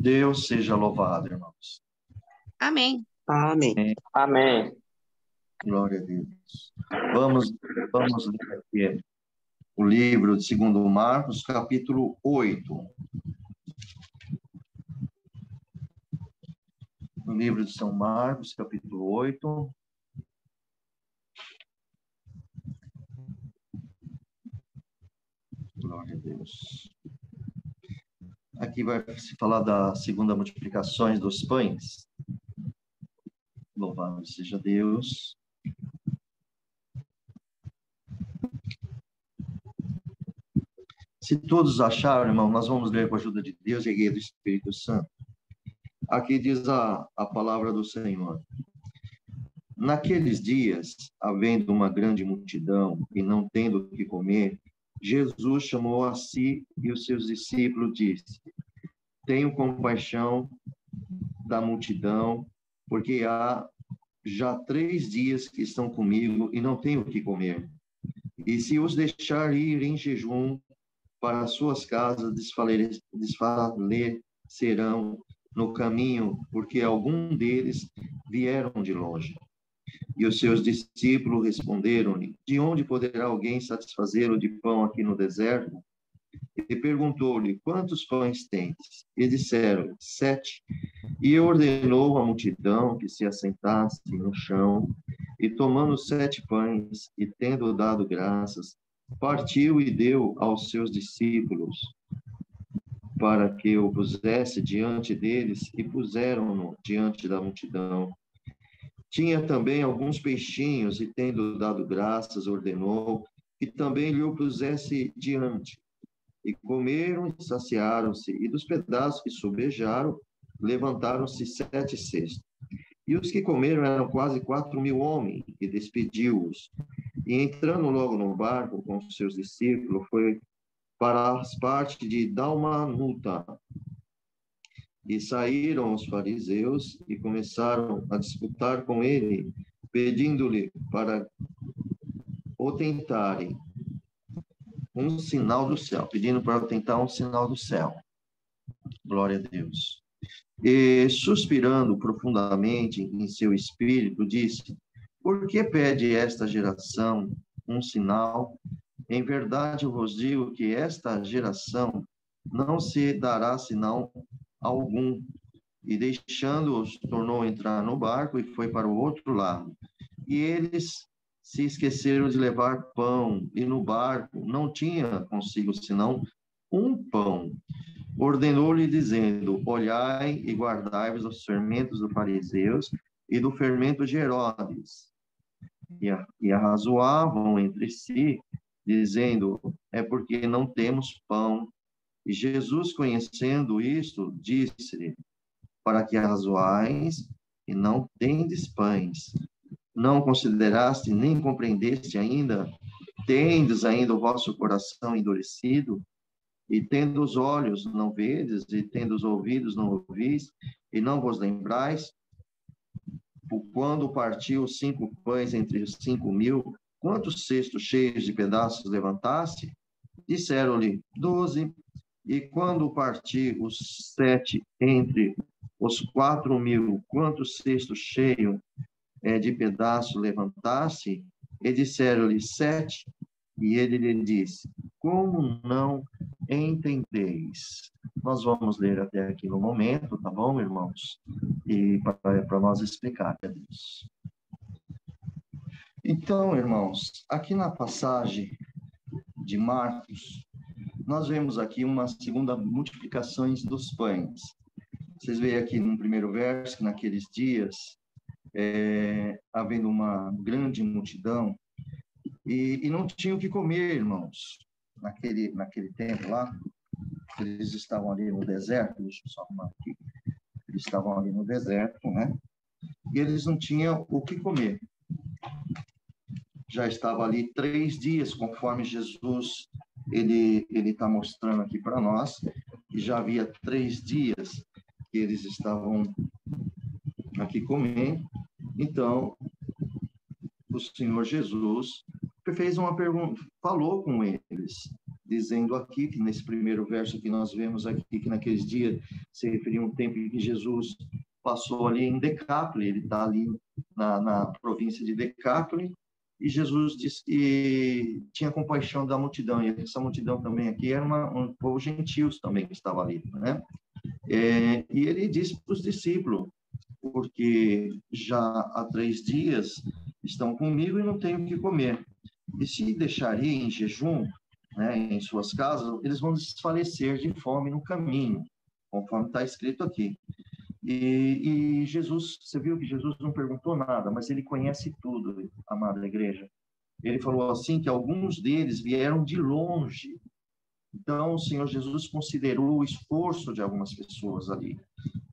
Deus seja louvado, irmãos. Amém. Amém. Amém. Glória a Deus. Vamos ler aqui o livro de 2 Marcos, capítulo 8. O livro de São Marcos, capítulo 8. Glória a Deus. Aqui vai se falar da segunda multiplicações dos pães. Louvado seja Deus. Se todos acharam, irmão, nós vamos ler com a ajuda de Deus e a guia do Espírito Santo. Aqui diz a palavra do Senhor. Naqueles dias, havendo uma grande multidão e não tendo o que comer, Jesus chamou a si e os seus discípulos e disse: Tenho compaixão da multidão, porque há já 3 dias que estão comigo e não tenho o que comer. E se os deixar ir em jejum para suas casas, desfalecerão no caminho, porque algum deles vieram de longe. E os seus discípulos responderam-lhe: De onde poderá alguém satisfazê-lo de pão aqui no deserto? E perguntou-lhe: Quantos pães tens? E disseram: 7. E ordenou à multidão que se assentasse no chão, e tomando 7 pães, e tendo dado graças, partiu e deu aos seus discípulos, para que o pusesse diante deles, e puseram-no diante da multidão. Tinha também alguns peixinhos, e tendo dado graças, ordenou que também lhe o pusesse diante. E comeram e saciaram-se, e dos pedaços que sobejaram, levantaram-se 7 cestos. E os que comeram eram quase 4.000 homens, e despediu-os. E entrando logo no barco com os seus discípulos, foi para as partes de Dalmanuta. E saíram os fariseus e começaram a disputar com ele, pedindo-lhe para o tentarem um sinal do céu, pedindo para tentar um sinal do céu. Glória a Deus. E, suspirando profundamente em seu espírito, disse: Por que pede esta geração um sinal? Em verdade eu vos digo que esta geração não se dará sinal algum. E deixando-os, tornou a entrar no barco e foi para o outro lado. E eles se esqueceram de levar pão, e no barco não tinha consigo senão um pão. Ordenou-lhe, dizendo: Olhai e guardai-vos os fermentos dos fariseus e do fermento de Herodes. E arrazoavam entre si, dizendo: É porque não temos pão. E Jesus, conhecendo isto, disse-lhe: Para que arrazoais e não tendes pães? Não consideraste nem compreendeste ainda? Tendes ainda o vosso coração endurecido? E tendo os olhos não vedes, e tendo os ouvidos não ouvis, e não vos lembrais? Quando partiu 5 pães entre os 5.000, quantos cestos cheios de pedaços levantaste? Disseram-lhe: 12. E quando partiu os 7 entre os 4.000, quantos cestos cheios de pedaços levantaste? E disseram-lhe: 7. E ele lhe disse: Como não entendeis? Nós vamos ler até aqui no momento, tá bom, irmãos? E para nós explicar a Deus. Então, irmãos, aqui na passagem de Marcos, nós vemos aqui uma segunda multiplicação dos pães. Vocês veem aqui no primeiro verso que naqueles dias, havendo uma grande multidão, e não tinham o que comer, irmãos. Naquele tempo lá, eles estavam ali no deserto, deixa eu só arrumar aqui. Eles estavam ali no deserto, né? E eles não tinham o que comer. Já estava ali 3 dias, conforme Jesus, ele está mostrando aqui para nós, que já havia 3 dias que eles estavam aqui comendo. Então, o Senhor Jesus fez uma pergunta, falou com eles, dizendo aqui, que nesse primeiro verso que nós vemos aqui, que naqueles dias se referia a um tempo em que Jesus passou ali em Decápoli, ele está ali na província de Decápoli, e Jesus disse que tinha compaixão da multidão, e essa multidão também aqui era um povo gentios também que estava ali, né? E ele disse para os discípulos, porque já há 3 dias estão comigo e não tenho o que comer. E se deixarem em jejum, né, em suas casas, eles vão desfalecer de fome no caminho, conforme está escrito aqui. E Jesus, você viu que Jesus não perguntou nada, mas ele conhece tudo, amada igreja. Ele falou assim que alguns deles vieram de longe. Então, o Senhor Jesus considerou o esforço de algumas pessoas ali.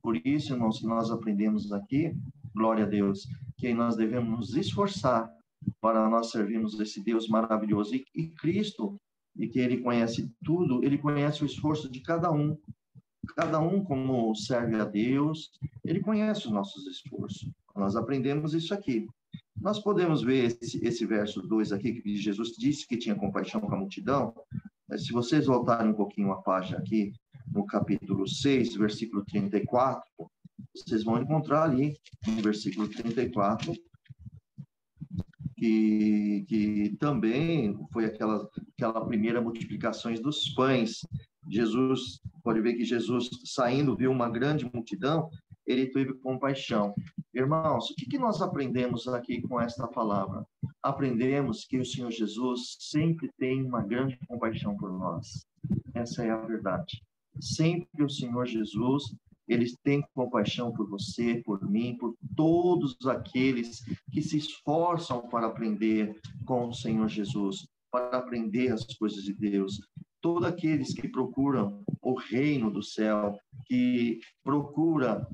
Por isso, irmãos, que nós aprendemos aqui, glória a Deus, que nós devemos nos esforçar para nós servirmos esse Deus maravilhoso. E Cristo, e que Ele conhece tudo, Ele conhece o esforço de cada um. Cada um como serve a Deus, Ele conhece os nossos esforços. Nós aprendemos isso aqui. Nós podemos ver esse verso 2 aqui, que Jesus disse que tinha compaixão com a multidão. Se vocês voltarem um pouquinho a página aqui, no capítulo 6, versículo 34, vocês vão encontrar ali, no versículo 34, que também foi aquela primeira multiplicação dos pães. Jesus, pode ver que Jesus, saindo, viu uma grande multidão, ele teve compaixão. Irmãos, o que nós aprendemos aqui com esta palavra? Aprendemos que o Senhor Jesus sempre tem uma grande compaixão por nós. Essa é a verdade. Sempre o Senhor Jesus, ele tem compaixão por você, por mim, por todos aqueles que se esforçam para aprender com o Senhor Jesus, para aprender as coisas de Deus. Todos aqueles que procuram o reino do céu, que procuram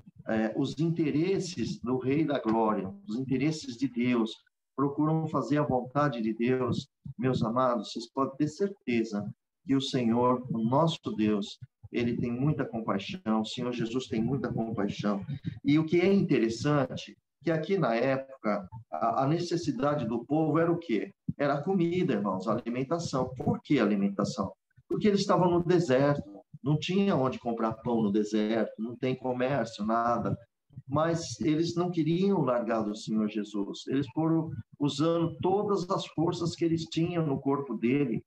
os interesses do Rei da Glória, os interesses de Deus, procuram fazer a vontade de Deus, meus amados, vocês podem ter certeza que o Senhor, o nosso Deus, ele tem muita compaixão, o Senhor Jesus tem muita compaixão. E o que é interessante, que aqui na época, a necessidade do povo era o quê? Era a comida, irmãos, a alimentação. Por que alimentação? Porque eles estavam no deserto, não tinha onde comprar pão no deserto, não tem comércio, nada. Mas eles não queriam largar do Senhor Jesus. Eles foram usando todas as forças que eles tinham no corpo dele,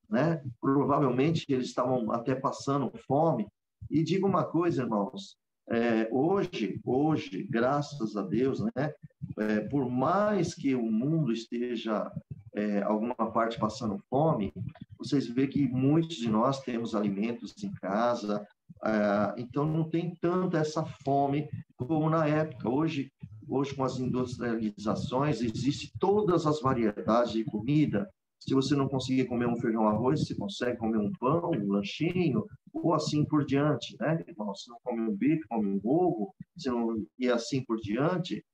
né? Provavelmente eles estavam até passando fome. E digo uma coisa, irmãos, hoje, graças a Deus, né? Por mais que o mundo esteja alguma parte passando fome, vocês veem que muitos de nós temos alimentos em casa, então não tem tanta essa fome como na época. Hoje com as industrializações, existem todas as variedades de comida. Se você não conseguir comer um feijão arroz, você consegue comer um pão, um lanchinho, ou assim por diante, né, irmão? Se não come um bife, come um ovo, e assim por diante.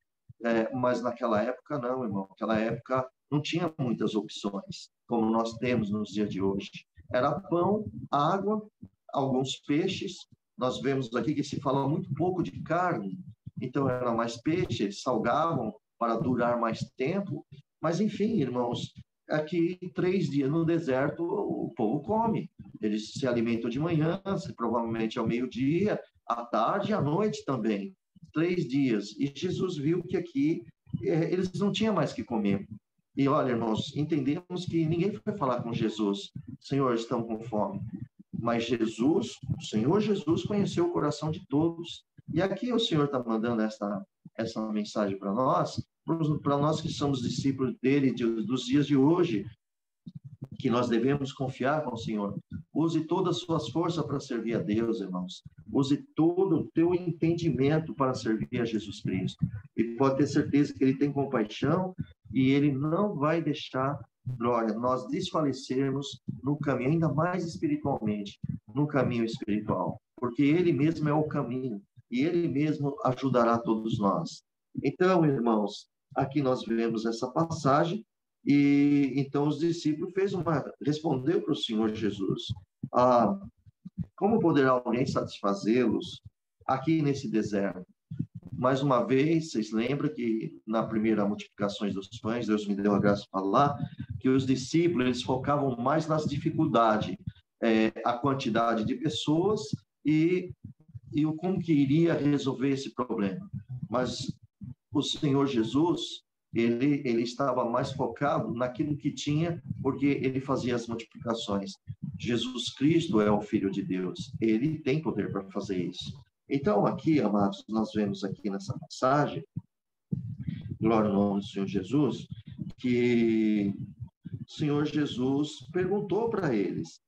Mas naquela época não, irmão. Naquela época não tinha muitas opções, como nós temos nos dias de hoje. Era pão, água, alguns peixes. Nós vemos aqui que se fala muito pouco de carne, então era mais peixe, eles salgavam para durar mais tempo. Mas, enfim, irmãos, aqui 3 dias no deserto o povo come. Eles se alimentam de manhã, provavelmente ao meio-dia, à tarde e à noite também. 3 dias. E Jesus viu que aqui eles não tinham mais que comer. E olha, irmãos, entendemos que ninguém foi falar com Jesus, Senhor, estão com fome. Mas Jesus, o Senhor Jesus, conheceu o coração de todos. E aqui o Senhor está mandando essa mensagem para nós que somos discípulos dele dos dias de hoje, que nós devemos confiar com o Senhor. Use todas as suas forças para servir a Deus, irmãos. Use todo o teu entendimento para servir a Jesus Cristo. E pode ter certeza que ele tem compaixão e ele não vai deixar, glória, nós desfalecermos no caminho, ainda mais espiritualmente, no caminho espiritual. Porque ele mesmo é o caminho e ele mesmo ajudará todos nós. Então, irmãos, aqui nós vemos essa passagem. E então os discípulos respondeu para o Senhor Jesus: como poderá alguém satisfazê-los aqui nesse deserto? Mais uma vez, vocês lembram que na primeira multiplicação dos pães, Deus me deu a graça de falar que os discípulos eles focavam mais nas dificuldades, a quantidade de pessoas e como que iria resolver esse problema. Mas o Senhor Jesus, ele estava mais focado naquilo que tinha, porque ele fazia as multiplicações. Jesus Cristo é o Filho de Deus, ele tem poder para fazer isso. Então, aqui, amados, nós vemos aqui nessa passagem, glória ao nome do Senhor Jesus, que o Senhor Jesus perguntou para eles,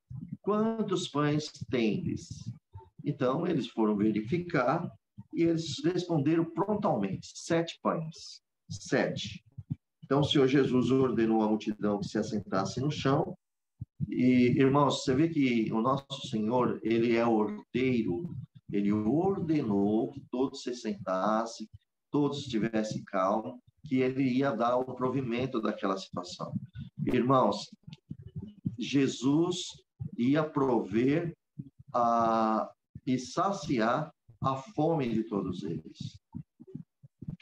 quantos pães tendes? Então, eles foram verificar e eles responderam prontamente, 7 pães, 7. Então, o Senhor Jesus ordenou à multidão que se assentasse no chão. E, irmãos, você vê que o nosso Senhor, ele é ordeiro, ele ordenou que todos se sentassem, todos estivessem calmos, que ele ia dar o provimento daquela situação. Irmãos, Jesus ia prover e saciar a fome de todos eles.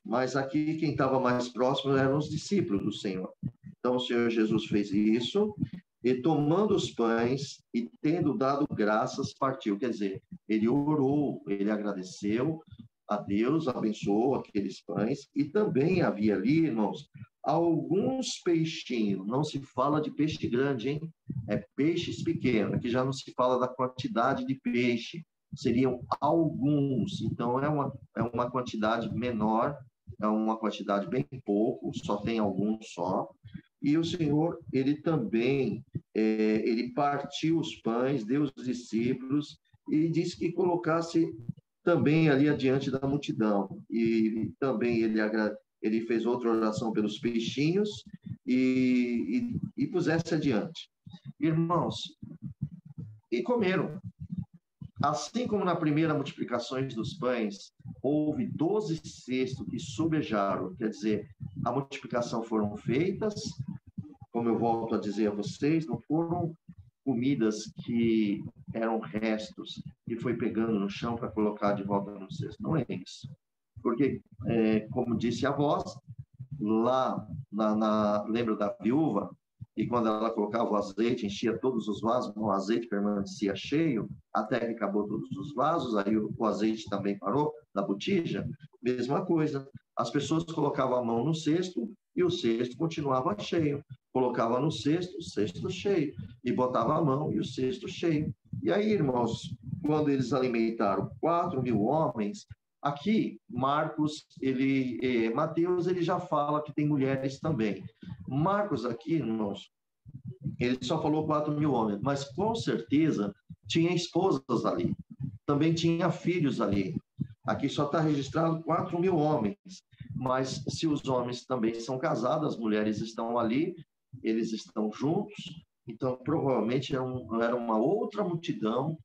Mas aqui quem estava mais próximo eram os discípulos do Senhor. Então o Senhor Jesus fez isso, e tomando os pães e tendo dado graças, partiu. Quer dizer, ele orou, ele agradeceu a Deus, abençoou aqueles pães, e também havia ali, irmãos, alguns peixinhos. Não se fala de peixe grande, hein? É peixes pequenos. Aqui já não se fala da quantidade de peixe. Seriam alguns. Então, é uma quantidade menor, é uma quantidade bem pouco, só tem alguns só. E o Senhor, ele também, ele partiu os pães, deu os discípulos, e disse que colocasse também ali adiante da multidão. E também ele fez outra oração pelos peixinhos e pusesse adiante. Irmãos, e comeram. Assim como na primeira multiplicação dos pães, houve 12 cestos que sobejaram, quer dizer, a multiplicação foram feitas, como eu volto a dizer a vocês, não foram comidas que eram restos e foi pegando no chão para colocar de volta no cesto. Não é isso. Porque, como disse a voz, lá, lembra da viúva? E quando ela colocava o azeite, enchia todos os vasos, o azeite permanecia cheio, até que acabou todos os vasos, aí o azeite também parou da botija. Mesma coisa. As pessoas colocavam a mão no cesto e o cesto continuava cheio. Colocava no cesto, o cesto cheio. E botava a mão e o cesto cheio. E aí, irmãos, quando eles alimentaram 4.000 homens, aqui, Mateus, ele já fala que tem mulheres também. Marcos aqui, irmãos, ele só falou 4.000 homens, mas com certeza tinha esposas ali, também tinha filhos ali. Aqui só está registrado 4.000 homens, mas se os homens também são casados, as mulheres estão ali, eles estão juntos, então provavelmente era uma outra multidão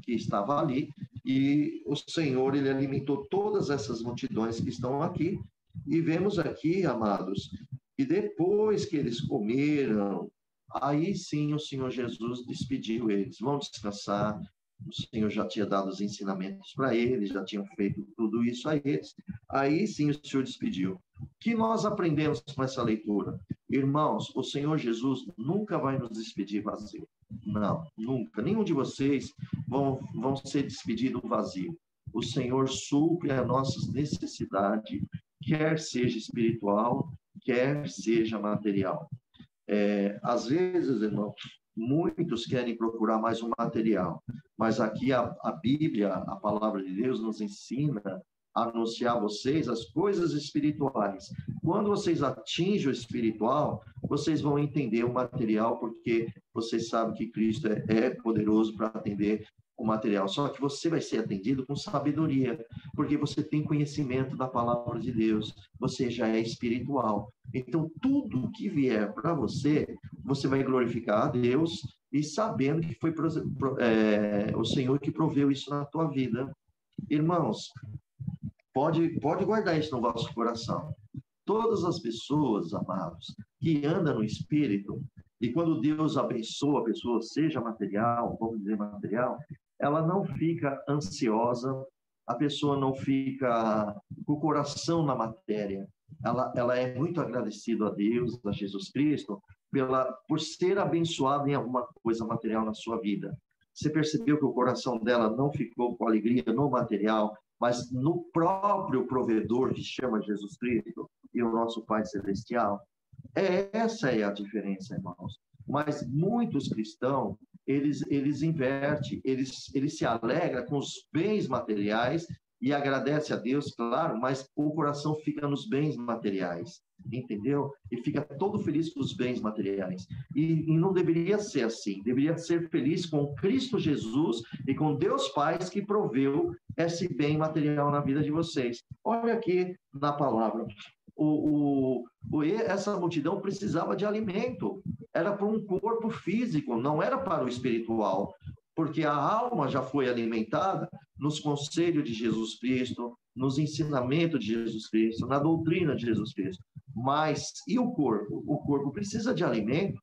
que estava ali, e o Senhor, ele alimentou todas essas multidões que estão aqui, e vemos aqui, amados, e depois que eles comeram, aí sim o Senhor Jesus despediu eles. Vão descansar. O Senhor já tinha dado os ensinamentos para eles, já tinham feito tudo isso a eles. Aí sim o Senhor despediu. O que nós aprendemos com essa leitura? Irmãos, o Senhor Jesus nunca vai nos despedir vazio. Não, nunca. Nenhum de vocês vão ser despedidos vazio. O Senhor supre as nossas necessidades, quer seja espiritual, quer seja material. Às vezes, irmão, muitos querem procurar mais um material, mas aqui a Bíblia, a palavra de Deus, nos ensina a anunciar a vocês as coisas espirituais. Quando vocês atingem o espiritual, vocês vão entender o material, porque vocês sabem que Cristo é poderoso para atender o material. Só que você vai ser atendido com sabedoria, porque você tem conhecimento da palavra de Deus, você já é espiritual. Então, tudo que vier para você, você vai glorificar a Deus e sabendo que foi o Senhor que proveu isso na tua vida. Irmãos, pode guardar isso no vosso coração. Todas as pessoas, amados, que andam no Espírito, e quando Deus abençoa a pessoa, seja material, vamos dizer material, ela não fica ansiosa, a pessoa não fica com o coração na matéria. Ela é muito agradecida a Deus, a Jesus Cristo, por ser abençoada em alguma coisa material na sua vida. Você percebeu que o coração dela não ficou com alegria no material, mas no próprio provedor que chama Jesus Cristo e o nosso Pai Celestial? Essa é a diferença, irmãos. Mas muitos cristãos, eles invertem, eles se alegram com os bens materiais e agradece a Deus, claro, mas o coração fica nos bens materiais, entendeu? E fica todo feliz com os bens materiais. E não deveria ser assim, deveria ser feliz com Cristo Jesus e com Deus Pai que proveu esse bem material na vida de vocês. Olha aqui na palavra. Essa multidão precisava de alimento, era para um corpo físico, não era para o espiritual, porque a alma já foi alimentada nos conselhos de Jesus Cristo, nos ensinamentos de Jesus Cristo, na doutrina de Jesus Cristo. Mas, e o corpo? O corpo precisa de alimento,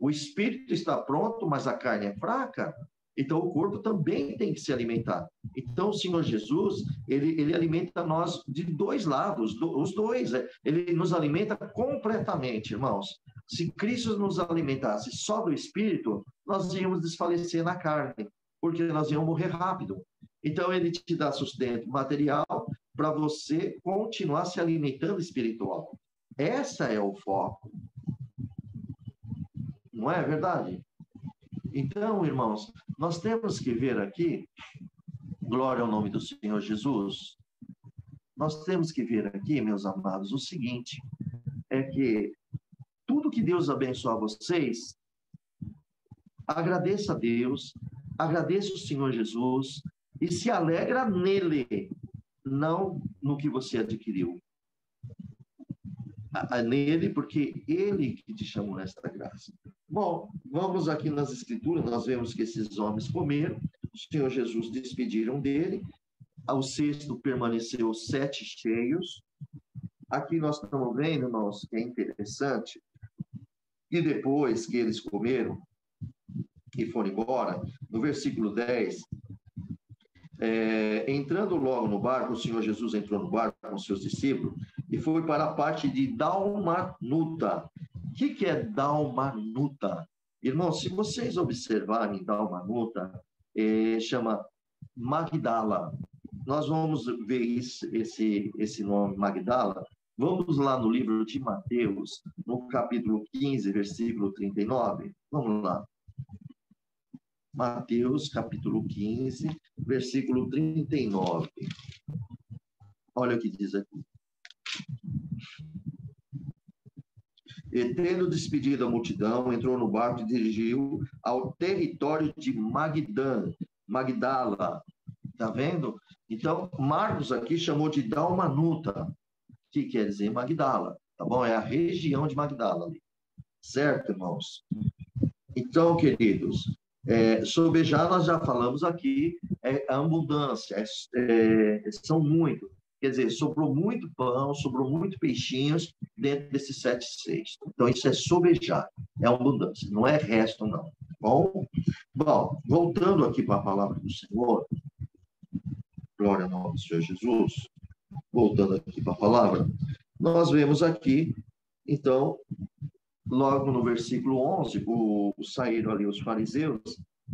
o espírito está pronto, mas a carne é fraca. Então, o corpo também tem que se alimentar. Então, o Senhor Jesus, ele alimenta nós de dois lados, os dois. Ele nos alimenta completamente, irmãos. Se Cristo nos alimentasse só do Espírito, nós íamos desfalecer na carne, porque nós íamos morrer rápido. Então, ele te dá sustento material para você continuar se alimentando espiritual. Essa é o foco. Não é verdade? Então, irmãos, nós temos que ver aqui, glória ao nome do Senhor Jesus, nós temos que ver aqui, meus amados, o seguinte, é que tudo que Deus abençoar vocês, agradeça a Deus, agradeça o Senhor Jesus e se alegra nele, não no que você adquiriu. Nele, porque ele que te chamou nesta graça. Bom, vamos aqui nas Escrituras, nós vemos que esses homens comeram, o Senhor Jesus despediram dele, ao cesto permaneceu 7 cheios. Aqui nós estamos vendo, irmãos, que é interessante, e depois que eles comeram e foram embora, no versículo 10, entrando logo no barco, o Senhor Jesus entrou no barco com seus discípulos e foi para a parte de Dalmanuta. O que é Dalmanuta? Irmãos, se vocês observarem Dalmanuta, chama Magdala. Nós vamos ver esse nome, Magdala. Vamos lá no livro de Mateus, no capítulo 15, versículo 39. Vamos lá. Mateus, capítulo 15, versículo 39. Olha o que diz aqui. E, tendo despedido a multidão, entrou no barco e dirigiu ao território de Magdala. Está vendo? Então, Marcos aqui chamou de Dalmanuta, que quer dizer Magdala. Tá bom? É a região de Magdala ali. Certo, irmãos? Então, queridos, sobejar nós já falamos aqui, a abundância, são muito. Quer dizer, sobrou muito pão, sobrou muito peixinhos dentro desses 7 cestos. Então, isso é sobejar, é abundância, não é resto, não. Bom, voltando aqui para a palavra do Senhor, glória ao nome do Senhor Jesus, voltando aqui para a palavra, nós vemos aqui, então, logo no versículo 11, saíram ali os fariseus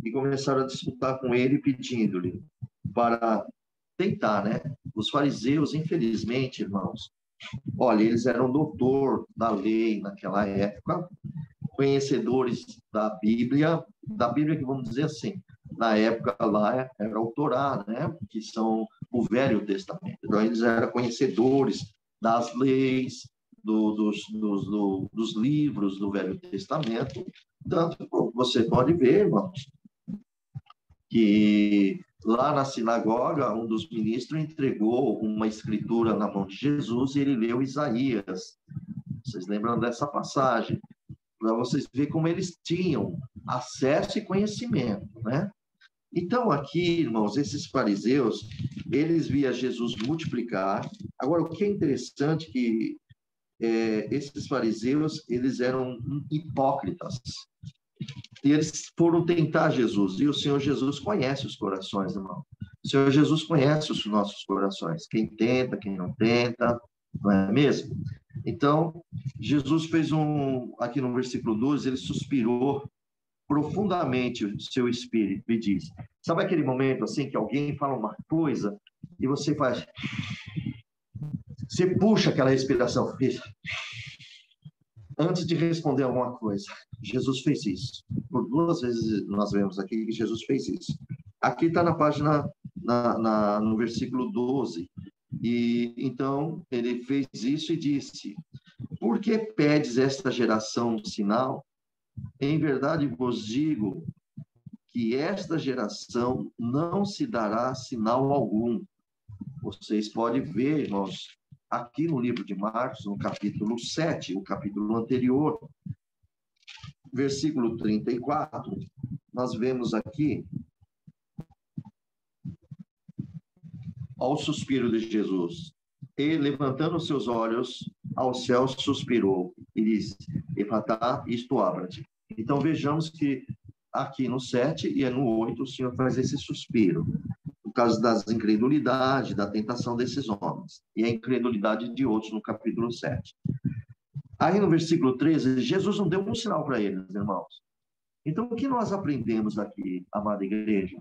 e começaram a disputar com ele, pedindo-lhe para tentar, né? Os fariseus, infelizmente, irmãos, olha, eles eram doutor da lei naquela época, conhecedores da Bíblia que vamos dizer assim, na época lá era o Torá, né? Que são o Velho Testamento. Então, eles eram conhecedores das leis, dos livros do Velho Testamento. Tanto você pode ver, irmãos, que lá na sinagoga, um dos ministros entregou uma escritura na mão de Jesus e ele leu Isaías. Vocês lembram dessa passagem? Para vocês verem como eles tinham acesso e conhecimento, né? Então, aqui, irmãos, esses fariseus, eles viam Jesus multiplicar. Agora, o que é interessante é que esses fariseus, eles eram hipócritas. E eles foram tentar Jesus. E o Senhor Jesus conhece os corações, irmão. O Senhor Jesus conhece os nossos corações. Quem tenta, quem não tenta. não é mesmo? Então, Jesus fez aqui no versículo 12, ele suspirou profundamente o seu espírito e diz, sabe aquele momento assim que alguém fala uma coisa e você faz, você puxa aquela respiração antes de responder alguma coisa. Jesus fez isso. Por 2 vezes nós vemos aqui que Jesus fez isso. Aqui está na página, no versículo 12. E então ele fez isso e disse, por que pedes esta geração um sinal? Em verdade vos digo que esta geração não se dará sinal algum. Vocês podem ver, irmãos, aqui no livro de Marcos, no capítulo 7, o capítulo anterior, versículo 34, nós vemos aqui ao suspiro de Jesus. E, levantando os seus olhos ao céu, suspirou e disse, Efatá, isto abra-te. Então, vejamos que aqui no 7 e no 8, o Senhor faz esse suspiro, por causa das incredulidades, da tentação desses homens, e a incredulidade de outros no capítulo 7. Aí, no versículo 13, Jesus não deu um sinal para eles, irmãos. Então, o que nós aprendemos aqui, amada igreja?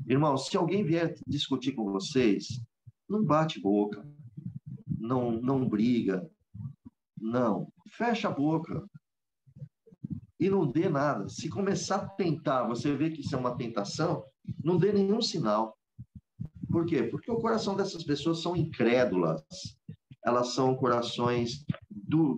Irmãos, se alguém vier discutir com vocês, não bate boca, não briga, não, fecha a boca e não dê nada. Se começar a tentar, você vê que isso é uma tentação, não dê nenhum sinal. Por quê? Porque o coração dessas pessoas são incrédulas, elas são corações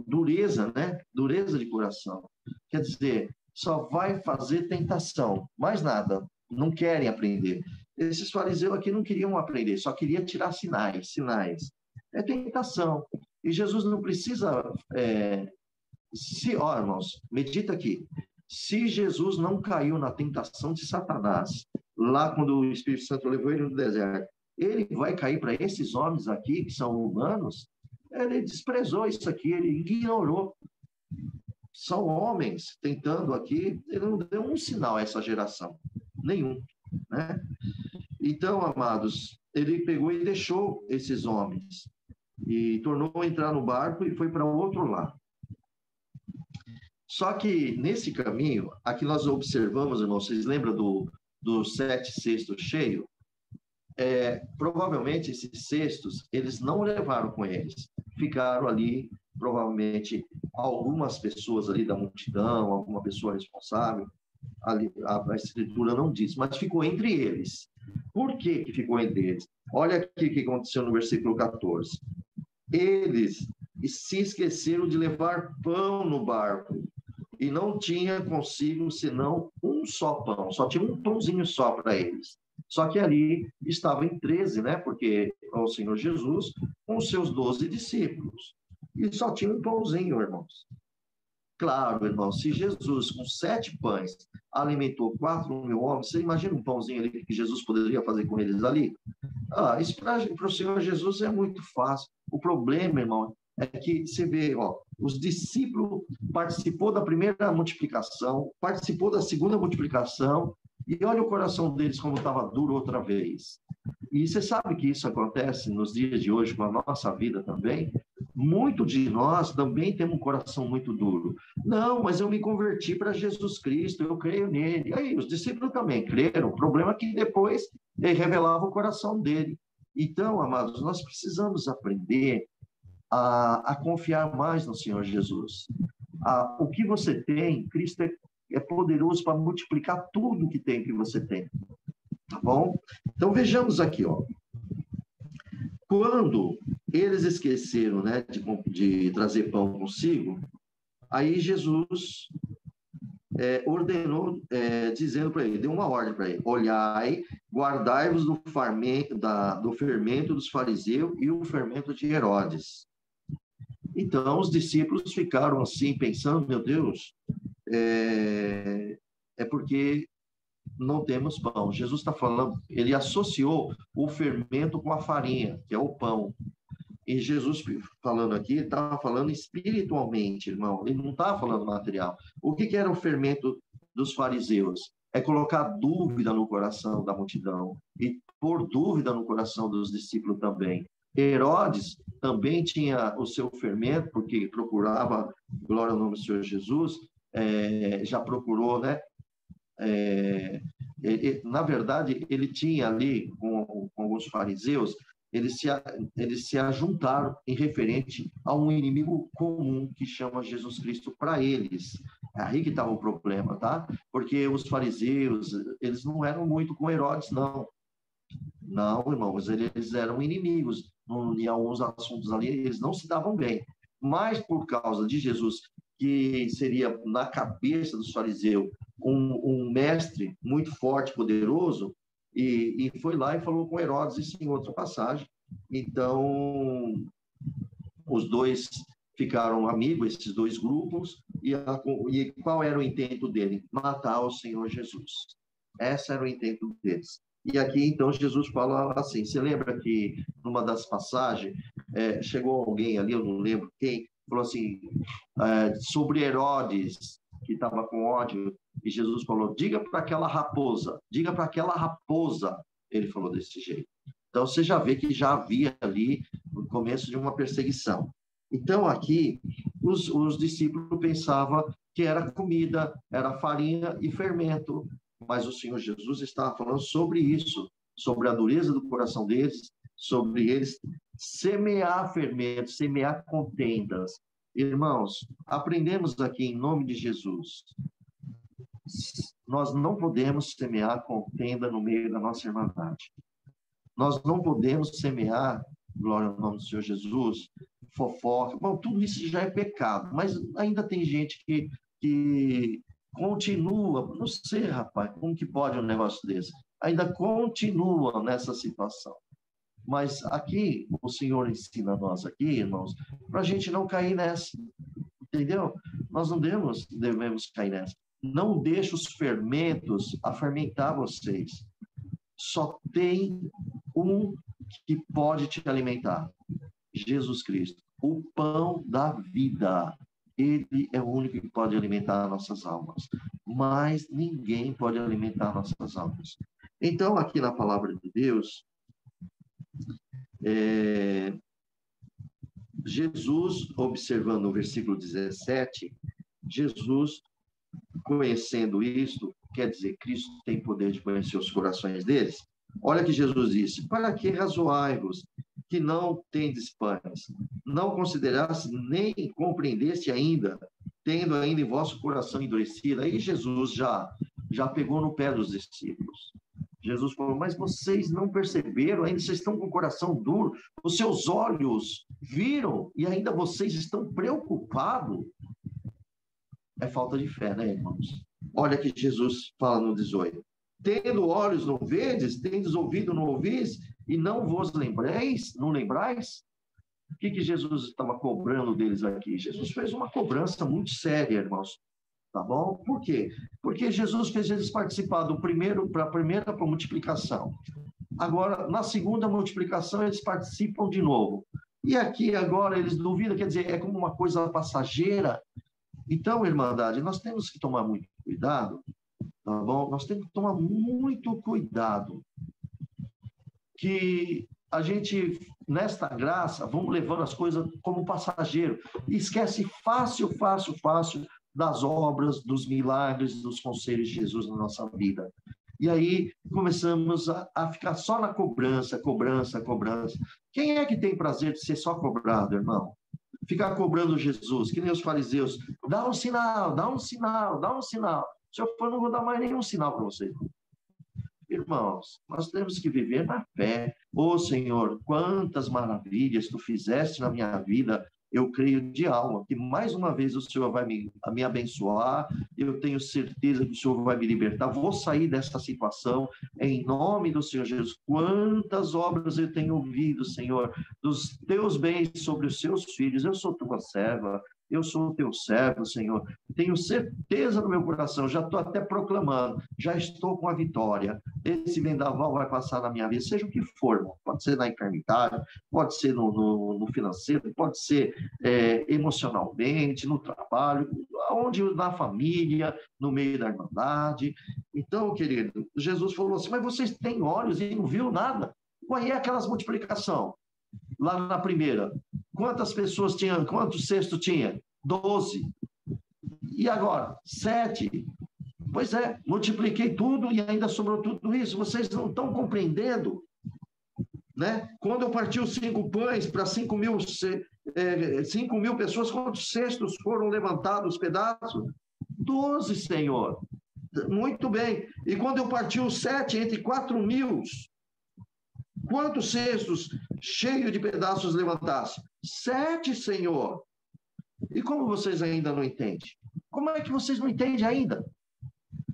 dureza, né? Dureza de coração. Quer dizer, só vai fazer tentação, mais nada. Não querem aprender. Esses fariseus aqui não queriam aprender, só queriam tirar sinais. É tentação. E Jesus não precisa... irmãos, medita aqui. Se Jesus não caiu na tentação de Satanás, lá quando o Espírito Santo levou ele no deserto, ele vai cair para esses homens aqui, que são humanos? Ele desprezou isso aqui, ele ignorou. São homens tentando aqui, ele não deu um sinal a essa geração. Nenhum, né? Então, amados, ele pegou e deixou esses homens e tornou entrar no barco e foi para o outro lado. Só que nesse caminho, aqui nós observamos, irmãos, vocês lembram dos 7 cestos cheios? Provavelmente esses cestos, eles não levaram com eles. Ficaram ali, provavelmente, algumas pessoas ali da multidão, alguma pessoa responsável. Ali, a escritura não diz, mas ficou entre eles. Por que ficou entre eles? Olha aqui o que aconteceu no versículo 14. Eles se esqueceram de levar pão no barco e não tinha consigo senão um só pão. Só tinha um pãozinho só para eles. Só que ali estavam em 13, né? Porque o Senhor Jesus com os seus 12 discípulos. E só tinha um pãozinho, irmãos. Claro, irmãos, se Jesus com 7 pães alimentou 4.000 homens, você imagina um pãozinho ali que Jesus poderia fazer com eles ali? Isso para o Senhor Jesus é muito fácil. O problema, irmão, é que você vê, os discípulos participou da primeira multiplicação, participou da segunda multiplicação, e olha o coração deles como estava duro outra vez. E você sabe que isso acontece nos dias de hoje com a nossa vida também? Muito de nós também temos um coração muito duro. Não, mas eu me converti para Jesus Cristo, eu creio nele. Aí, os discípulos também creram. O problema é que depois ele revelava o coração dele. Então, amados, nós precisamos aprender a confiar mais no Senhor Jesus. O que você tem, Cristo é poderoso para multiplicar tudo que tem que você tem. Tá bom? Então, vejamos aqui, Quando eles esqueceram, né, de trazer pão consigo, aí Jesus ordenou, dizendo para ele, deu uma ordem para ele, olhai, guardai-vos do fermento dos fariseus e o fermento de Herodes. Então, os discípulos ficaram assim, pensando, meu Deus, é porque não temos pão. Jesus está falando, ele associou o fermento com a farinha, que é o pão. E Jesus, falando aqui, estava falando espiritualmente, irmão. Ele não estava falando material. O que era o fermento dos fariseus? É colocar dúvida no coração da multidão e pôr dúvida no coração dos discípulos também. Herodes também tinha o seu fermento, porque procurava, glória ao nome do Senhor Jesus, já procurou, né? Na verdade, ele tinha ali, com alguns fariseus, eles se ajuntaram em referente a um inimigo comum que chama Jesus Cristo para eles. É aí que estava o problema, tá? Porque os fariseus, eles não eram muito com Herodes, não. Não, irmãos, eles eram inimigos. Em alguns assuntos ali, eles não se davam bem. Mas por causa de Jesus, que seria na cabeça dos fariseus um mestre muito forte, poderoso, e foi lá e falou com Herodes, isso em outra passagem. Então, os dois ficaram amigos, esses dois grupos, e qual era o intento dele? Matar o Senhor Jesus. Esse era o intento deles. E aqui, então, Jesus fala assim, você lembra que, numa das passagens, chegou alguém ali, eu não lembro quem, falou assim, sobre Herodes, que estava com ódio, e Jesus falou, diga para aquela raposa, ele falou desse jeito. Então, você já vê que já havia ali o começo de uma perseguição. Então, aqui, os discípulos pensavam que era comida, era farinha e fermento, mas o Senhor Jesus estava falando sobre isso, sobre a dureza do coração deles, sobre eles semear fermento, semear contendas. Irmãos, aprendemos aqui em nome de Jesus, nós não podemos semear contenda no meio da nossa irmandade. Nós não podemos semear, glória ao nome do Senhor Jesus, fofoca. Bom, tudo isso já é pecado, mas ainda tem gente que continua, não sei, rapaz, como que pode um negócio desse? Ainda continua nessa situação. Mas aqui, o Senhor ensina a nós aqui, irmãos, para a gente não cair nessa, entendeu? Nós não devemos cair nessa. Não deixe os fermentos a fermentar vocês. Só tem um que pode te alimentar, Jesus Cristo, o pão da vida. Ele é o único que pode alimentar nossas almas, mas ninguém pode alimentar nossas almas. Então, aqui na palavra de Deus, Jesus, observando o versículo 17, Jesus, conhecendo isto, quer dizer, Cristo tem poder de conhecer os corações deles. Olha que Jesus disse, para que razoai-vos, que não tendes pães, não considerasse nem compreendesse ainda, tendo ainda em vosso coração endurecido. Aí Jesus já pegou no pé dos discípulos. Jesus falou, mas vocês não perceberam, ainda vocês estão com o coração duro, os seus olhos viram e ainda vocês estão preocupados. É falta de fé, né, irmãos? Olha que Jesus fala no 18. Tendo olhos não vedes, tendes ouvido não ouvis, e não vos lembrais, não lembrais? O que Jesus estava cobrando deles aqui? Jesus fez uma cobrança muito séria, irmãos. Tá bom? Por quê? Porque Jesus fez eles participar para a primeira multiplicação. Agora, na segunda multiplicação, eles participam de novo. E aqui agora eles duvidam, quer dizer, é como uma coisa passageira. Então, irmandade, nós temos que tomar muito cuidado, tá bom? Nós temos que tomar muito cuidado que a gente, nesta graça, vamos levando as coisas como passageiro e esquece fácil das obras, dos milagres, dos conselhos de Jesus na nossa vida. E aí começamos a ficar só na cobrança. Quem é que tem prazer de ser só cobrado, irmão? Ficar cobrando Jesus, que nem os fariseus. Dá um sinal. Se eu for, não vou dar mais nenhum sinal para vocês. Irmãos, nós temos que viver na fé. Ô Senhor, quantas maravilhas tu fizeste na minha vida. Eu creio de alma que mais uma vez o Senhor vai me abençoar, eu tenho certeza que o Senhor vai me libertar, vou sair dessa situação, em nome do Senhor Jesus. Quantas obras eu tenho ouvido, Senhor, dos teus bens sobre os seus filhos, eu sou tua serva, eu sou o teu servo, Senhor, tenho certeza no meu coração, já estou até proclamando, já estou com a vitória, esse vendaval vai passar na minha vida, seja o que for, irmão. Pode ser na enfermidade, pode ser no financeiro, pode ser emocionalmente, no trabalho, onde, na família, no meio da irmandade. Então, querido, Jesus falou assim, mas vocês têm olhos e não viram nada? Qual é aquelas multiplicação? Lá na primeira, Quantas pessoas tinham? Quantos cestos tinha? 12. E agora? 7. Pois é, multipliquei tudo e ainda sobrou tudo isso. Vocês não estão compreendendo, né? Quando eu parti os 5 pães para 5 mil pessoas, quantos cestos foram levantados, pedaços? 12, Senhor. Muito bem. E quando eu parti os 7 entre 4 mil, quantos cestos cheios de pedaços levantasse? 7, Senhor. E como vocês ainda não entendem? Como é que vocês não entendem ainda?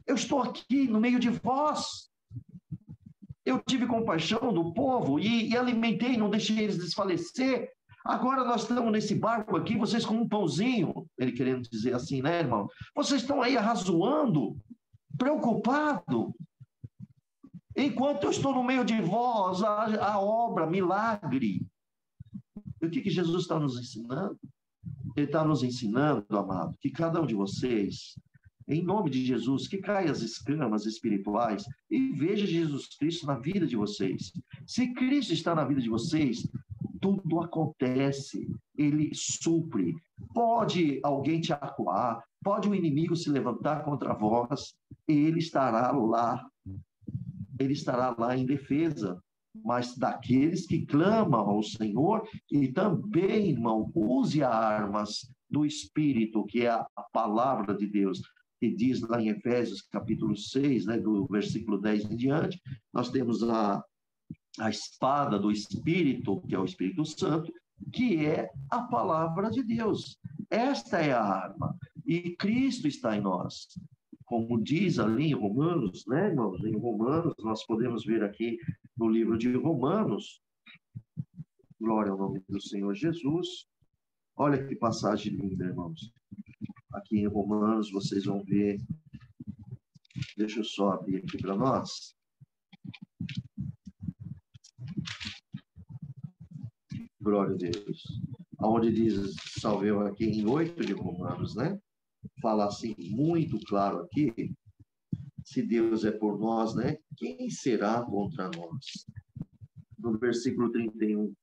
Eu estou aqui no meio de vós. Eu tive compaixão do povo e alimentei, não deixei eles desfalecer. Agora nós estamos nesse barco aqui, vocês com um pãozinho, ele querendo dizer assim, né, irmão? Vocês estão aí arrazoando, preocupado. Enquanto eu estou no meio de vós, a obra, milagre. E o que Jesus está nos ensinando? Ele está nos ensinando, amado, que cada um de vocês, em nome de Jesus, que caia as escamas espirituais e veja Jesus Cristo na vida de vocês. Se Cristo está na vida de vocês, tudo acontece, ele supre. Pode alguém te acuar, pode o inimigo se levantar contra vós, ele estará lá em defesa. Mas daqueles que clamam ao Senhor, e também, irmão, use armas do Espírito, que é a palavra de Deus, que diz lá em Efésios capítulo 6, né, do versículo 10 em diante, nós temos a espada do Espírito, que é o Espírito Santo, que é a palavra de Deus. Esta é a arma, e Cristo está em nós. Como diz ali em Romanos, né, irmãos? Em Romanos, nós podemos ver aqui no livro de Romanos, glória ao nome do Senhor Jesus. Olha que passagem linda, irmãos. Aqui em Romanos, vocês vão ver. Deixa eu só abrir aqui para nós. Glória a Deus. Onde diz, salveu aqui em 8 de Romanos, né? Fala assim, muito claro aqui, se Deus é por nós, né? Quem será contra nós? No versículo 31,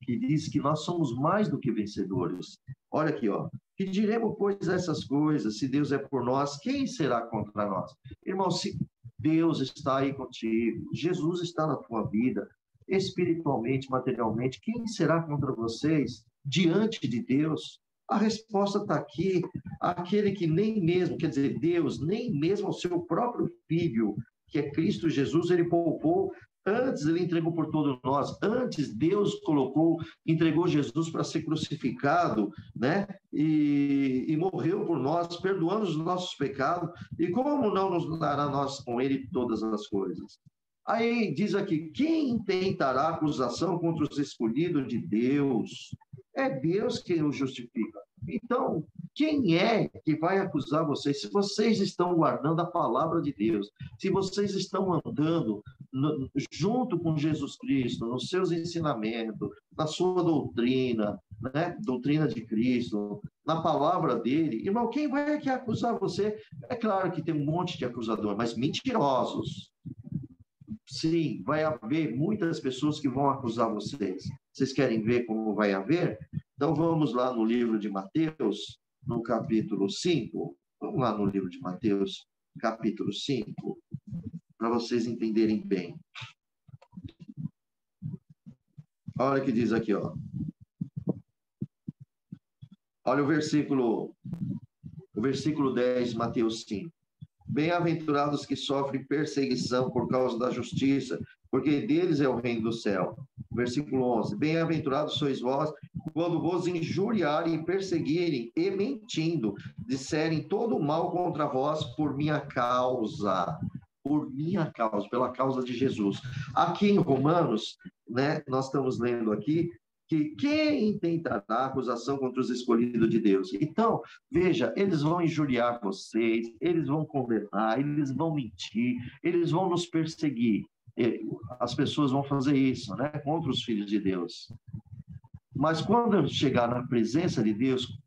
que diz que nós somos mais do que vencedores. Olha aqui, ó. Que diremos, pois, essas coisas, se Deus é por nós, quem será contra nós? Irmão, se Deus está aí contigo, Jesus está na tua vida, espiritualmente, materialmente, quem será contra vocês diante de Deus? A resposta está aqui. Aquele que nem mesmo, quer dizer, Deus, nem mesmo ao seu próprio Filho, que é Cristo Jesus, ele poupou. Antes ele entregou por todos nós. Antes Deus entregou Jesus para ser crucificado, né? E morreu por nós, perdoando os nossos pecados. E como não nos dará nós com ele todas as coisas? Aí diz aqui, quem intentará acusação contra os escolhidos de Deus? É Deus quem o justifica. Então, quem é que vai acusar vocês? Se vocês estão guardando a palavra de Deus, se vocês estão andando junto com Jesus Cristo, nos seus ensinamentos, na sua doutrina, né? Doutrina de Cristo, na palavra dele, irmão, quem vai aqui acusar você? É claro que tem um monte de acusador, mas mentirosos. Sim, vai haver muitas pessoas que vão acusar vocês. Vocês querem ver como vai haver? Então vamos lá no livro de Mateus, no capítulo 5. Vamos lá no livro de Mateus, capítulo 5, para vocês entenderem bem. Olha o que diz aqui, ó. Olha o versículo 10, Mateus 5. Bem-aventurados que sofrem perseguição por causa da justiça, porque deles é o reino do céu. Versículo 11. Bem-aventurados sois vós, quando vos injuriarem e perseguirem, e mentindo, disserem todo mal contra vós por minha causa. Por minha causa, pela causa de Jesus. Aqui em Romanos, né, nós estamos lendo aqui, que quem tentará acusação contra os escolhidos de Deus? Então, veja, eles vão injuriar vocês, eles vão condenar, eles vão mentir, eles vão nos perseguir. As pessoas vão fazer isso, né, contra os filhos de Deus. Mas quando chegar na presença de Deus,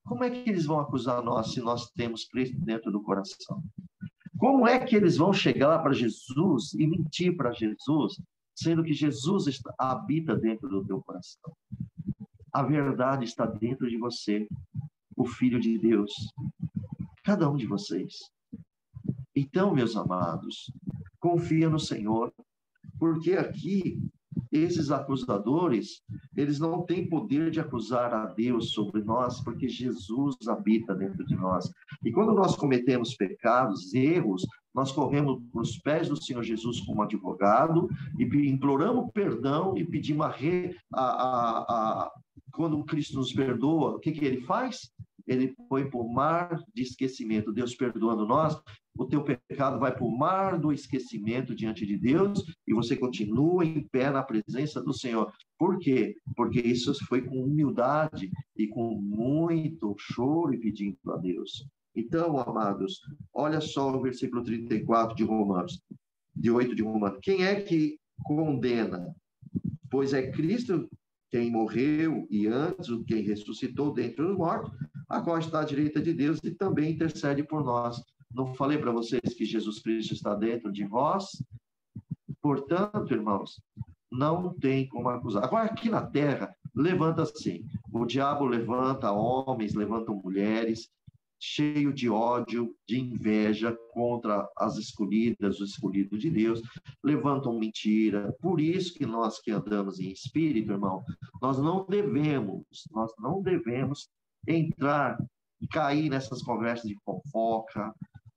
como é que eles vão acusar nós se nós temos Cristo dentro do coração? Como é que eles vão chegar para Jesus e mentir para Jesus, sendo que Jesus habita dentro do teu coração? A verdade está dentro de você, o Filho de Deus. Cada um de vocês. Então, meus amados, confia no Senhor, porque aqui esses acusadores, eles não têm poder de acusar a Deus sobre nós, porque Jesus habita dentro de nós. E quando nós cometemos pecados, erros, nós corremos para os pés do Senhor Jesus como advogado e imploramos perdão e pedimos quando Cristo nos perdoa, o que ele faz? Ele põe para o mar de esquecimento. Deus perdoando nós, o teu pecado vai para o mar do esquecimento diante de Deus e você continua em pé na presença do Senhor. Por quê? Porque isso foi com humildade e com muito choro e pedindo a Deus. Então, amados, olha só o versículo 34 de Romanos, de 8 de Romanos. Quem é que condena? Pois é Cristo quem morreu e antes o quem ressuscitou dentre os mortos, agora está à direita de Deus e também intercede por nós. Não falei para vocês que Jesus Cristo está dentro de vós? Portanto, irmãos, não tem como acusar. Agora, aqui na terra, levanta assim. O diabo levanta homens, levanta mulheres, cheio de ódio, de inveja contra as escolhidas, os escolhidos de Deus, levantam mentira. Por isso que nós que andamos em espírito, irmão, nós não devemos entrar e cair nessas conversas de fofoca,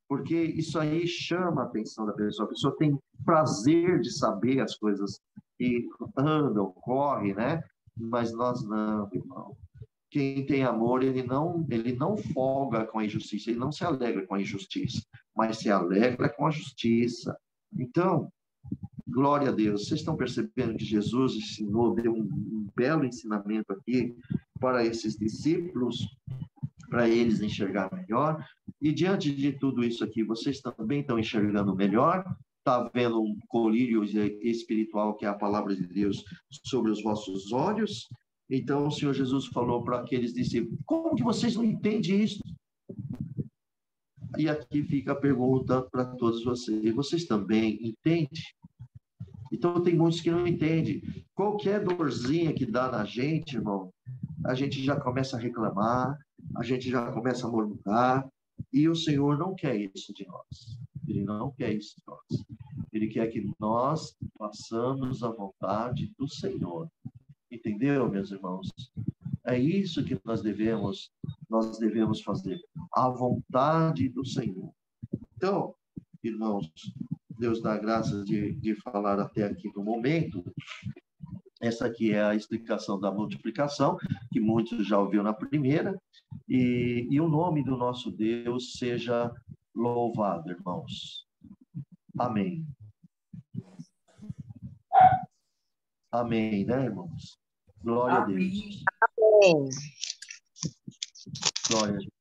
porque isso aí chama a atenção da pessoa. A pessoa tem prazer de saber as coisas que andam, correm, né? Mas nós não, irmão. Quem tem amor, ele não folga com a injustiça, ele não se alegra com a injustiça, mas se alegra com a justiça. Então, glória a Deus. Vocês estão percebendo que Jesus ensinou, deu um belo ensinamento aqui para esses discípulos, para eles enxergar melhor. E diante de tudo isso aqui, vocês também estão enxergando melhor? Está vendo um colírio espiritual, que é a palavra de Deus, sobre os vossos olhos? Então, o Senhor Jesus falou para aqueles discípulos, como que vocês não entendem isso? E aqui fica a pergunta para todos vocês, vocês também entendem? Então, tem muitos que não entendem. Qualquer dorzinha que dá na gente, irmão, a gente já começa a reclamar, a gente já começa a murmurar, e o Senhor não quer isso de nós. Ele não quer isso de nós. Ele quer que nós façamos a vontade do Senhor. Entendeu, meus irmãos? É isso que nós devemos fazer. A vontade do Senhor. Então, irmãos, Deus dá graça de falar até aqui no momento. Essa aqui é a explicação da multiplicação, que muitos já ouviram na primeira. E o nome do nosso Deus seja louvado, irmãos. Amém. Amém, né, irmãos? Glória a Deus. Amém. Glória a Deus.